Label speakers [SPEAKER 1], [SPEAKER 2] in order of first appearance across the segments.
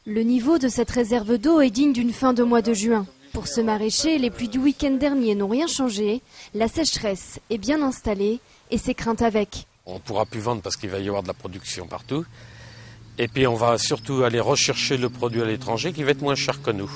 [SPEAKER 1] Le niveau de cette réserve d'eau est digne d'une fin de mois de juin. Pour ce maraîcher, les pluies du week-end dernier n'ont rien changé. La sécheresse est bien installée et ses craintes avec.
[SPEAKER 2] On ne pourra plus vendre parce qu'il va y avoir de la production partout. Et puis on va surtout aller rechercher le produit à l'étranger qui va être moins cher que nous.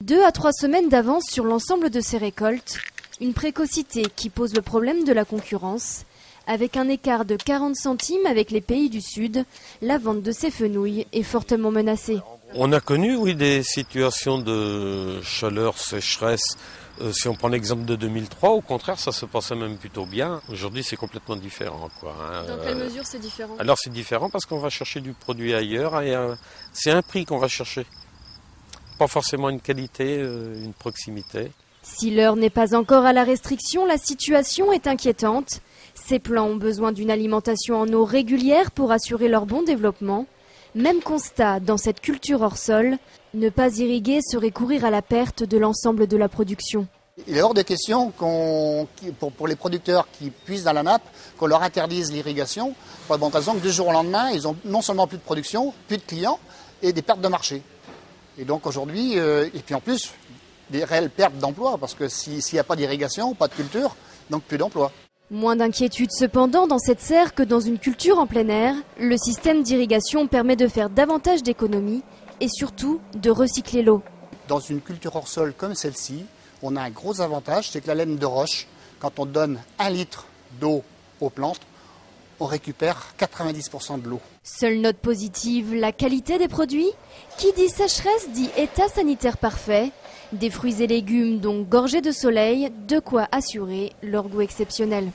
[SPEAKER 1] 2 à 3 semaines d'avance sur l'ensemble de ces récoltes. Une précocité qui pose le problème de la concurrence. Avec un écart de 40 centimes avec les pays du Sud, la vente de ces fenouilles est fortement menacée.
[SPEAKER 2] On a connu, oui, des situations de chaleur, sécheresse. Si on prend l'exemple de 2003, au contraire, ça se passait même plutôt bien. Aujourd'hui, c'est complètement différent, quoi.
[SPEAKER 1] Dans quelle mesure c'est différent?
[SPEAKER 2] Alors c'est différent parce qu'on va chercher du produit ailleurs et c'est un prix qu'on va chercher. Pas forcément une qualité, une proximité.
[SPEAKER 1] Si l'heure n'est pas encore à la restriction, la situation est inquiétante. Ces plants ont besoin d'une alimentation en eau régulière pour assurer leur bon développement. Même constat dans cette culture hors sol, ne pas irriguer serait courir à la perte de l'ensemble de la production.
[SPEAKER 3] Il est hors de question pour les producteurs qui puisent dans la nappe, qu'on leur interdise l'irrigation, pour la bonne raison que du jour au lendemain, ils ont non seulement plus de production, plus de clients et des pertes de marché. Et donc aujourd'hui, et puis en plus, des réelles pertes d'emplois, parce que s'il n'y a pas d'irrigation, pas de culture, donc plus d'emplois.
[SPEAKER 1] Moins d'inquiétude cependant dans cette serre que dans une culture en plein air. Le système d'irrigation permet de faire davantage d'économies et surtout de recycler l'eau.
[SPEAKER 3] Dans une culture hors sol comme celle-ci, on a un gros avantage, c'est que la laine de roche, quand on donne 1 litre d'eau aux plantes, on récupère 90% de l'eau.
[SPEAKER 1] Seule note positive, la qualité des produits. Qui dit sécheresse dit état sanitaire parfait. Des fruits et légumes donc gorgés de soleil, de quoi assurer leur goût exceptionnel.